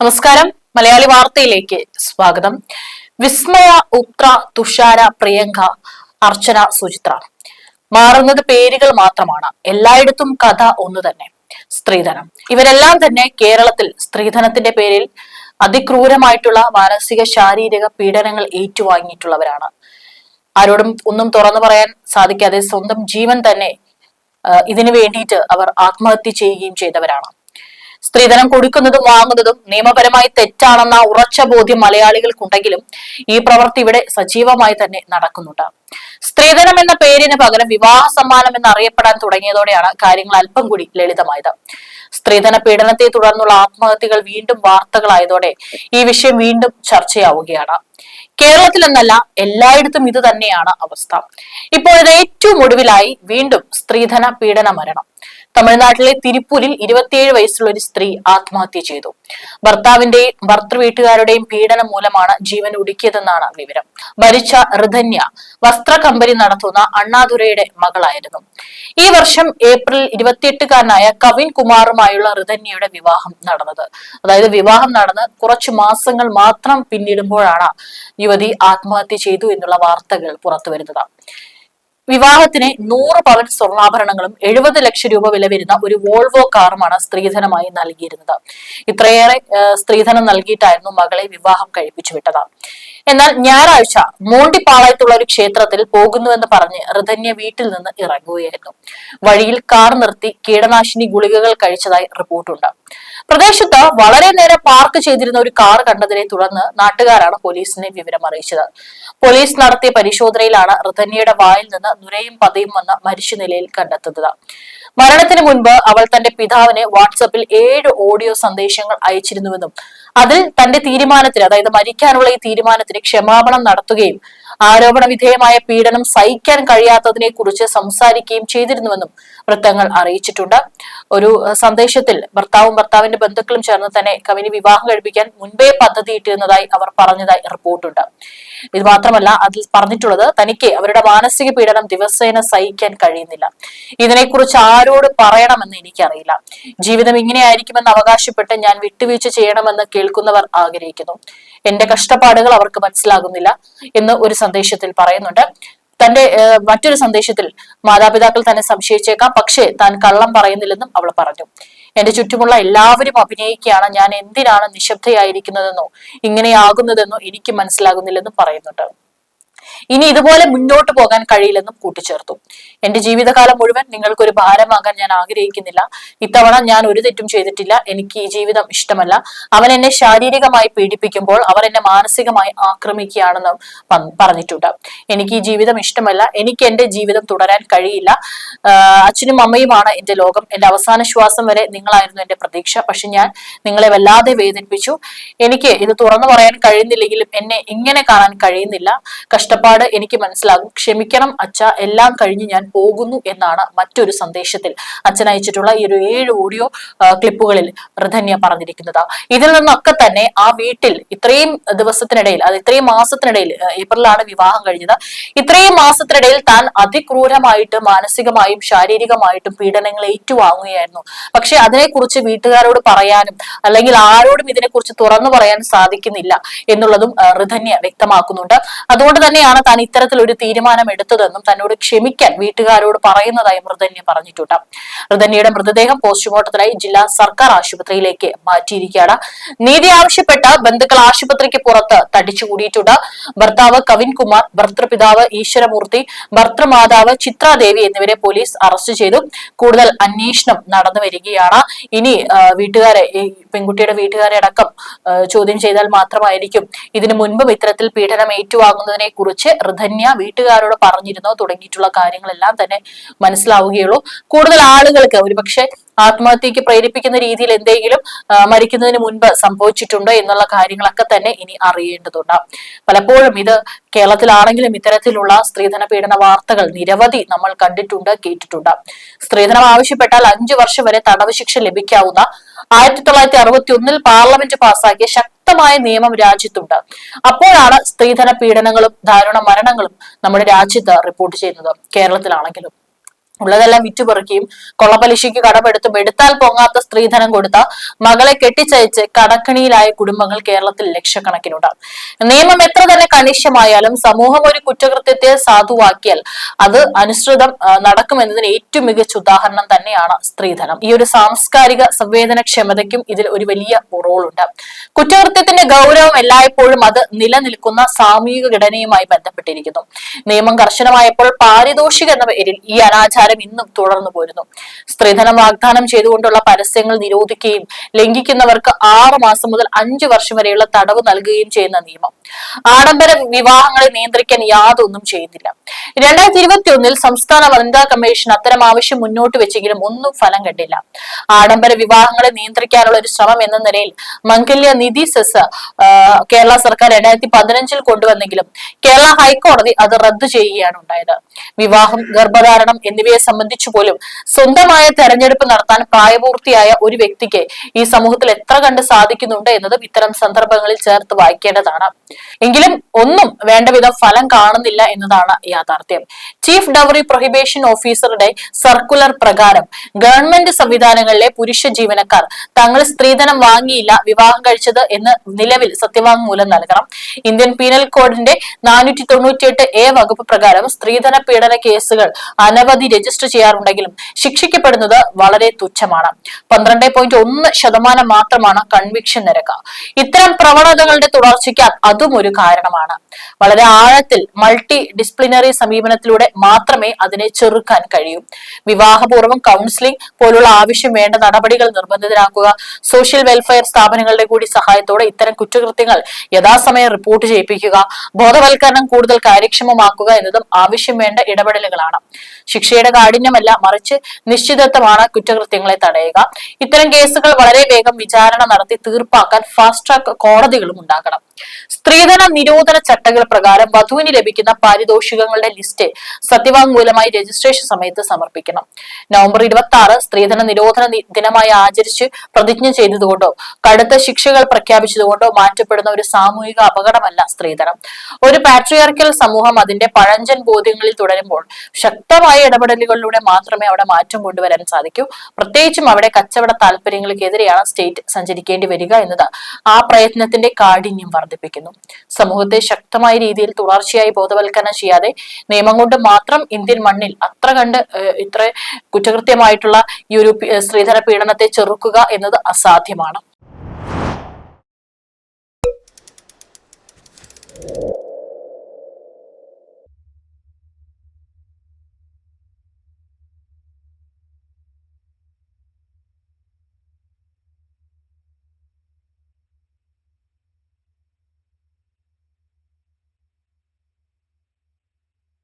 നമസ്കാരം. മലയാളി വാർത്തയിലേക്ക് സ്വാഗതം. വിസ്മയ, ഉത്ര, തുഷാര, പ്രിയങ്ക, അർച്ചന, സുചിത്ര മാറുന്നത് പേരുകൾ മാത്രമാണ്. എല്ലായിടത്തും കഥ ഒന്നു തന്നെ, സ്ത്രീധനം. ഇവരെല്ലാം തന്നെ കേരളത്തിൽ സ്ത്രീധനത്തിന്റെ പേരിൽ അതിക്രൂരമായിട്ടുള്ള മാനസിക ശാരീരിക പീഡനങ്ങൾ ഏറ്റുവാങ്ങിയിട്ടുള്ളവരാണ്. ആരോടും ഒന്നും തുറന്നു പറയാൻ സാധിക്കാതെ സ്വന്തം ജീവൻ തന്നെ ഇതിനു വേണ്ടിയിട്ട് അവർ ആത്മഹത്യ ചെയ്യുകയും ചെയ്തവരാണ്. സ്ത്രീധനം കൊടുക്കുന്നതും വാങ്ങുന്നതും നിയമപരമായി തെറ്റാണെന്ന ഉറച്ച ബോധ്യം മലയാളികൾക്കുണ്ടെങ്കിലും ഈ പ്രവൃത്തി ഇവിടെ സജീവമായി തന്നെ നടക്കുന്നുണ്ട്. സ്ത്രീധനം എന്ന പേരിന് പകരം വിവാഹ സമ്മാനം എന്നറിയപ്പെടാൻ തുടങ്ങിയതോടെയാണ് കാര്യങ്ങൾ അല്പം കൂടി ലളിതമായത്. സ്ത്രീധന പീഡനത്തെ തുടർന്നുള്ള ആത്മഹത്യകൾ വീണ്ടും വാർത്തകളായതോടെ ഈ വിഷയം വീണ്ടും ചർച്ചയാവുകയാണ്. കേരളത്തിൽ എന്നല്ല, എല്ലായിടത്തും ഇത് തന്നെയാണ് അവസ്ഥ. ഇപ്പോൾ ഇത് ഏറ്റവും ഒടുവിലായി വീണ്ടും സ്ത്രീധന പീഡന മരണം. തമിഴ്നാട്ടിലെ തിരുപ്പൂരിൽ 27 വയസ്സുള്ള ഒരു സ്ത്രീ ആത്മഹത്യ ചെയ്തു. ഭർത്താവിന്റെയും ഭർത്തൃ വീട്ടുകാരുടെയും പീഡനം മൂലമാണ് ജീവൻ ഒടുക്കിയതെന്നാണ് വിവരം. മരിച്ച ഋതന്യ വസ്ത്ര കമ്പനി നടത്തുന്ന അണ്ണാദുരയുടെ മകളായിരുന്നു. ഈ വർഷം ഏപ്രിൽ 28-കാരനായ കവിൻ കുമാറുമായുള്ള ഋതന്യയുടെ വിവാഹം നടന്നത്. അതായത് വിവാഹം നടന്ന് കുറച്ചു മാസങ്ങൾ മാത്രം പിന്നിടുമ്പോഴാണ് യുവതി ആത്മഹത്യ ചെയ്തു എന്നുള്ള വാർത്തകൾ പുറത്തുവരുന്നത്. വിവാഹത്തിന് 100 പവൻ സ്വർണ്ണാഭരണങ്ങളും 70 ലക്ഷം രൂപ വില വരുന്ന ഒരു വോൾവോ കാറുമാണ് സ്ത്രീധനമായി നൽകിയിരുന്നത്. ഇത്രയേറെ സ്ത്രീധനം നൽകിയിട്ടായിരുന്നു മകളെ വിവാഹം കഴിപ്പിച്ചു വിട്ടത്. എന്നാൽ ഞായറാഴ്ച മോണ്ടിപ്പാളയത്തുള്ള ഒരു ക്ഷേത്രത്തിൽ പോകുന്നുവെന്ന് പറഞ്ഞ് ഋതന്യ വീട്ടിൽ നിന്ന് ഇറങ്ങുകയായിരുന്നു. വഴിയിൽ കാർ നിർത്തി കീടനാശിനി ഗുളികകൾ കഴിച്ചതായി റിപ്പോർട്ടുണ്ട്. പ്രദേശത്ത് വളരെ നേരം പാർക്ക് ചെയ്തിരുന്ന ഒരു കാർ കണ്ടതിനെ തുടർന്ന് നാട്ടുകാരാണ് പോലീസിനെ വിവരം അറിയിച്ചത്. പോലീസ് നടത്തിയ പരിശോധനയിലാണ് ഋതന്യയുടെ വായിൽ നിന്ന് നുരയും പതയും വന്ന മരിച്ച നിലയിൽ കണ്ടെത്തുന്നത്. മരണത്തിന് മുൻപ് അവൾ തന്റെ പിതാവിന് വാട്സപ്പിൽ 7 ഓഡിയോ സന്ദേശങ്ങൾ അയച്ചിരുന്നുവെന്നും അതിൽ തന്റെ തീരുമാനത്തിന്, അതായത് മരിക്കാനുള്ള ഈ തീരുമാനത്തിന് ക്ഷമാപണം നടത്തുകയും ആരോപണ വിധേയമായ പീഡനം സഹിക്കാൻ കഴിയാത്തതിനെ കുറിച്ച് സംസാരിക്കുകയും ചെയ്തിരുന്നുവെന്നും വൃത്തങ്ങൾ അറിയിച്ചിട്ടുണ്ട്. ഒരു സന്ദേശത്തിൽ ഭർത്താവും ഭർത്താവിന്റെ ബന്ധുക്കളും ചേർന്ന് തന്നെ കവിന് വിവാഹം കഴിപ്പിക്കാൻ മുൻപേ പദ്ധതിയിട്ടിരുന്നതായി അവർ പറഞ്ഞതായി റിപ്പോർട്ടുണ്ട്. ഇത് മാത്രമല്ല, അതിൽ പറഞ്ഞിട്ടുള്ളത് തനിക്ക് അവരുടെ മാനസിക പീഡനം ദിവസേന സഹിക്കാൻ കഴിയുന്നില്ല. ഇതിനെക്കുറിച്ച് ആരോട് പറയണമെന്ന് എനിക്കറിയില്ല. ജീവിതം ഇങ്ങനെയായിരിക്കുമെന്ന് അവകാശപ്പെട്ട് ഞാൻ വിട്ടുവീഴ്ച ചെയ്യണമെന്ന് കേൾക്കുന്നവർ ആഗ്രഹിക്കുന്നു. എന്റെ കഷ്ടപ്പാടുകൾ അവർക്ക് മനസ്സിലാകുന്നില്ല എന്ന് ഒരു സന്ദേശത്തിൽ പറയുന്നുണ്ട്. തന്റെ മറ്റൊരു സന്ദേശത്തിൽ മാതാപിതാക്കൾ തന്നെ സംശയിച്ചേക്കാം, പക്ഷേ താൻ കള്ളം പറയുന്നില്ലെന്നും അവൾ പറഞ്ഞു. എന്റെ ചുറ്റുമുള്ള എല്ലാവരും അഭിനയിക്കുകയാണ്. ഞാൻ എന്തിനാണ് നിശബ്ദയായിരിക്കുന്നതെന്നോ ഇങ്ങനെയാകുന്നതെന്നോ എനിക്ക് മനസ്സിലാകുന്നില്ലെന്നും പറയുന്നുണ്ട്. ഇനി ഇതുപോലെ മുന്നോട്ട് പോകാൻ കഴിയില്ലെന്നും കൂട്ടിച്ചേർത്തു. എന്റെ ജീവിതകാലം മുഴുവൻ നിങ്ങൾക്കൊരു ഭാരമാകാൻ ഞാൻ ആഗ്രഹിക്കുന്നില്ല. ഇത്തവണ ഞാൻ ഒരു തെറ്റും ചെയ്തിട്ടില്ല. എനിക്ക് ഈ ജീവിതം ഇഷ്ടമല്ല. അവൻ എന്നെ ശാരീരികമായി പീഡിപ്പിക്കുമ്പോൾ അവർ എന്നെ മാനസികമായി ആക്രമിക്കുകയാണെന്നും പറഞ്ഞിട്ടുണ്ട്. എനിക്ക് ഈ ജീവിതം ഇഷ്ടമല്ല. എനിക്ക് എന്റെ ജീവിതം തുടരാൻ കഴിയില്ല. അച്ഛനും അമ്മയുമാണ് എന്റെ ലോകം. എന്റെ അവസാന ശ്വാസം വരെ നിങ്ങളായിരുന്നു എന്റെ പ്രതീക്ഷ. പക്ഷെ ഞാൻ നിങ്ങളെ വല്ലാതെ വേദനിപ്പിച്ചു. എനിക്ക് ഇത് തുറന്നു പറയാൻ കഴിയുന്നില്ലെങ്കിലും എന്നെ ഇങ്ങനെ കാണാൻ കഴിയുന്നില്ല. കഷ്ടപ്പാട് എനിക്ക് മനസ്സിലാകും. ക്ഷമിക്കണം അച്ഛ, എല്ലാം കഴിഞ്ഞ് ഞാൻ പോകുന്നു എന്നാണ് മറ്റൊരു സന്ദേശത്തിൽ അച്ഛൻ അയച്ചിട്ടുള്ള ഈ ഒരു 7 ഓഡിയോ ക്ലിപ്പുകളിൽ ഋതന്യ പറഞ്ഞിരിക്കുന്നത്. ഇതിൽ നിന്നൊക്കെ തന്നെ ആ വീട്ടിൽ ഇത്രയും ദിവസത്തിനിടയിൽ, അത് ഇത്രയും മാസത്തിനിടയിൽ, ഏപ്രിലാണ് വിവാഹം കഴിഞ്ഞത്, ഇത്രയും മാസത്തിനിടയിൽ താൻ അതിക്രൂരമായിട്ട് മാനസികമായും ശാരീരികമായിട്ടും പീഡനങ്ങൾ ഏറ്റുവാങ്ങുകയായിരുന്നു. പക്ഷെ അതിനെക്കുറിച്ച് വീട്ടുകാരോട് പറയാനും അല്ലെങ്കിൽ ആരോടും ഇതിനെക്കുറിച്ച് തുറന്നു പറയാൻ സാധിക്കുന്നില്ല എന്നുള്ളതും ഋതന്യ വ്യക്തമാക്കുന്നുണ്ട്. അതുകൊണ്ട് തന്നെയാണ് താൻ ഇത്തരത്തിൽ ഒരു തീരുമാനം എടുത്തതെന്നും തന്നോട് ക്ഷമിക്കാൻ വീട്ടുകാരോട് പറയുന്നതായും ഋതന്യ പറഞ്ഞിട്ടുണ്ട്. ഋതന്യയുടെ മൃതദേഹം പോസ്റ്റ്മോർട്ടത്തിനായി ജില്ലാ സർക്കാർ ആശുപത്രിയിലേക്ക് മാറ്റിയിരിക്കുകയാണ്. നീതി ആവശ്യപ്പെട്ട ബന്ധുക്കൾ ആശുപത്രിക്ക് പുറത്ത് തടിച്ചുകൂടിയിട്ടുണ്ട്. ഭർത്താവ് കവിൻ കുമാർ, ഭർത്തൃപിതാവ് ഈശ്വരമൂർത്തി, ഭർത്തൃമാതാവ് ചിത്രാദേവി എന്നിവരെ പോലീസ് അറസ്റ്റ് ചെയ്തു. കൂടുതൽ അന്വേഷണം നടന്നു വരികയാണ്. ഇനി വീട്ടുകാരെ, ഈ പെൺകുട്ടിയുടെ വീട്ടുകാരെ അടക്കം ചോദ്യം ചെയ്താൽ മാത്രമായിരിക്കും ഇതിനു മുൻപും ഇത്തരത്തിൽ പീഡനം ഏറ്റുവാങ്ങുന്നതിനെ കുറിച്ച് ഋതന്യ വീട്ടുകാരോട് പറഞ്ഞിരുന്നോ തുടങ്ങിയിട്ടുള്ള കാര്യങ്ങളെല്ലാം തന്നെ മനസ്സിലാവുകയുള്ളൂ. കൂടുതൽ ആളുകൾക്ക് ഒരുപക്ഷെ ആത്മഹത്യക്ക് പ്രേരിപ്പിക്കുന്ന രീതിയിൽ എന്തെങ്കിലും മരിക്കുന്നതിന് മുൻപ് സംഭവിച്ചിട്ടുണ്ടോ എന്നുള്ള കാര്യങ്ങളൊക്കെ തന്നെ ഇനി അറിയേണ്ടതുണ്ട്. പലപ്പോഴും ഇത് കേരളത്തിലാണെങ്കിലും ഇത്തരത്തിലുള്ള സ്ത്രീധന പീഡന വാർത്തകൾ നിരവധി നമ്മൾ കണ്ടിട്ടുണ്ട്, കേട്ടിട്ടുണ്ട്. സ്ത്രീധനം ആവശ്യപ്പെട്ടാൽ 5 വർഷം വരെ തടവ് ശിക്ഷ ലഭിക്കാവുന്ന 1961 പാർലമെന്റ് പാസാക്കിയ ശക്തമായ നിയമം രാജ്യത്തുണ്ട്. അപ്പോഴാണ് സ്ത്രീധന പീഡനങ്ങളും ദാരുണ മരണങ്ങളും നമ്മുടെ രാജ്യത്ത് റിപ്പോർട്ട് ചെയ്യുന്നത്, കേരളത്തിലാണെങ്കിലും. ഉള്ളതെല്ലാം വിറ്റുപെറുക്കിയും കൊള്ളപ്പലിശയ്ക്ക് കടമെടുത്തും എടുത്താൽ പൊങ്ങാത്ത സ്ത്രീധനം കൊടുത്ത മകളെ കെട്ടിച്ചയച്ച് കടക്കണിയിലായ കുടുംബങ്ങൾ കേരളത്തിൽ ലക്ഷക്കണക്കിനുണ്ട്. നിയമം എത്ര തന്നെ കണിശമായാലും സമൂഹം ഒരു കുറ്റകൃത്യത്തെ സാധുവാക്കിയാൽ അത് അനുസൃതം നടക്കുമെന്നതിന് ഏറ്റവും മികച്ച ഉദാഹരണം തന്നെയാണ് സ്ത്രീധനം. ഈ ഒരു സാംസ്കാരിക സംവേദനക്ഷമതയ്ക്കും ഇതിൽ ഒരു വലിയ റോളുണ്ട്. കുറ്റകൃത്യത്തിന്റെ ഗൗരവം എല്ലായ്പ്പോഴും അത് നിലനിൽക്കുന്ന സാമൂഹിക ഘടനയുമായി ബന്ധപ്പെട്ടിരിക്കുന്നു. നിയമം കർശനമായപ്പോൾ പാരിതോഷികം എന്ന പേരിൽ ഈ അനാചാരം ഇന്നും തുടർന്നു പോരുന്നു. സ്ത്രീധനം വാഗ്ദാനം ചെയ്തുകൊണ്ടുള്ള പരസ്യങ്ങൾ നിരോധിക്കുകയും ലംഘിക്കുന്നവർക്ക് 6 മാസം മുതൽ 5 വർഷം വരെയുള്ള തടവ് നൽകുകയും ചെയ്യുന്ന നിയമം ആഡംബര വിവാഹങ്ങളെ നിയന്ത്രിക്കാൻ യാതൊന്നും ചെയ്യുന്നില്ല. 2021 സംസ്ഥാന വനിതാ കമ്മീഷൻ അത്തരം ആവശ്യം മുന്നോട്ട് വെച്ചെങ്കിലും ഒന്നും ഫലം കണ്ടില്ല. ആഡംബര വിവാഹങ്ങളെ നിയന്ത്രിക്കാനുള്ള ഒരു ശ്രമം എന്ന നിലയിൽ മംഗല്യ നിധി സെസ് കേരള സർക്കാർ 2015 കൊണ്ടുവന്നെങ്കിലും കേരള ഹൈക്കോടതി അത് റദ്ദു ചെയ്യുകയാണ് ഉണ്ടായത്. വിവാഹം, ഗർഭധാരണം എന്നിവയെ സംബന്ധിച്ചു പോലും സ്വന്തമായ തെരഞ്ഞെടുപ്പ് നടത്താൻ പ്രായപൂർത്തിയായ ഒരു വ്യക്തിക്ക് ഈ സമൂഹത്തിൽ എത്ര കണ്ട് സാധിക്കുന്നുണ്ട് എന്നതും ഇത്തരം സന്ദർഭങ്ങളിൽ ചേർത്ത് വായിക്കേണ്ടതാണ്. എങ്കിലും ഒന്നും വേണ്ട വിധം ഫലം കാണുന്നില്ല എന്നതാണ് യാഥാർത്ഥ്യം. ചീഫ് ഡവറി പ്രൊഹിബിഷൻ ഓഫീസറുടെ സർക്കുലർ പ്രകാരം ഗവൺമെന്റ് സംവിധാനങ്ങളിലെ പുരുഷ ജീവനക്കാർ തങ്ങൾ സ്ത്രീധനം വാങ്ങിയില്ല, വിവാഹം കഴിച്ചത് എന്ന് നിലവിൽ സത്യവാങ്മൂലം നൽകണം. ഇന്ത്യൻ പീനൽ കോഡിന്റെ 498A വകുപ്പ് പ്രകാരം സ്ത്രീധന പീഡന കേസുകൾ അനവധി രജിസ്റ്റർ ചെയ്യാറുണ്ടെങ്കിലും ശിക്ഷിക്കപ്പെടുന്നത് വളരെ തുച്ഛമാണ്. 12.1% മാത്രമാണ് കൺവിക്ഷൻ നിരക്ക്. ഇത്തരം പ്രവണതകളുടെ തുടർച്ചയ്ക്ക് അതും ഒരു കാരണമാണ്. വളരെ ആഴത്തിൽ മൾട്ടി ഡിസിപ്ലിനറി സമീപനത്തിലൂടെ മാത്രമേ അതിനെ ചെറുക്കാൻ കഴിയൂ. വിവാഹപൂർവ്വം കൗൺസിലിംഗ് പോലുള്ള ആവശ്യം വേണ്ട നടപടികൾ നിർബന്ധിതരാക്കുക, സോഷ്യൽ വെൽഫെയർ സ്ഥാപനങ്ങളുടെ കൂടി സഹായത്തോടെ ഇത്തരം കുറ്റകൃത്യങ്ങൾ യഥാസമയം റിപ്പോർട്ട് ചെയ്യിപ്പിക്കുക, ബോധവൽക്കരണം കൂടുതൽ കാര്യക്ഷമമാക്കുക എന്നതും ആവശ്യം വേണ്ട ഇടപെടലുകളാണ്. ശിക്ഷയുടെ കാഠിന്യമല്ല, മറിച്ച് നിശ്ചിതത്വമാണ് കുറ്റകൃത്യങ്ങളെ തടയുക. ഇത്തരം കേസുകൾ വളരെ വേഗം വിചാരണ നടത്തി തീർപ്പാക്കാൻ ഫാസ്റ്റ് ട്രാക്ക് കോടതികളും ഉണ്ടാകണം. സ്ത്രീധന നിരോധന ചട്ടങ്ങൾ പ്രകാരം വധുവിന് ലഭിക്കുന്ന പാരിതോഷികങ്ങളുടെ ലിസ്റ്റ് സത്യവാങ്മൂലമായി രജിസ്ട്രേഷൻ സമയത്ത് സമർപ്പിക്കണം. നവംബർ 26 സ്ത്രീധന നിരോധന ദിനമായി ആചരിച്ച് പ്രതിജ്ഞ ചെയ്തതുകൊണ്ടോ കടുത്ത ശിക്ഷകൾ പ്രഖ്യാപിച്ചതുകൊണ്ടോ മാറ്റപ്പെടുന്ന ഒരു സാമൂഹിക അപകടമല്ല സ്ത്രീധനം. ഒരു പാട്രിയാർക്കൽ സമൂഹം അതിന്റെ പഴഞ്ചൻ ബോധ്യങ്ങളിൽ തുടരുമ്പോൾ ശക്തമായ ഇടപെടലുകളിലൂടെ മാത്രമേ അവിടെ മാറ്റം കൊണ്ടുവരാൻ സാധിക്കൂ. പ്രത്യേകിച്ചും അവിടെ കച്ചവട താല്പര്യങ്ങൾക്കെതിരെയാണ് സ്റ്റേറ്റ് സഞ്ചരിക്കേണ്ടി വരിക എന്നത് ആ പ്രയത്നത്തിന്റെ കാഠിന്യം വർദ്ധിപ്പിക്കുന്നു. സമൂഹത്തെ ശക്തമായ രീതിയിൽ തുടർച്ചയായി ബോധവൽക്കരണം ചെയ്യാതെ നിയമം കൊണ്ട് മാത്രം ഇന്ത്യൻ മണ്ണിൽ ഇത്ര കുറ്റകൃത്യമായിട്ടുള്ള ഈ ഒരു സ്ത്രീധന പീഡനത്തെ ചെറുക്കുക എന്നത് അസാധ്യമാണ്.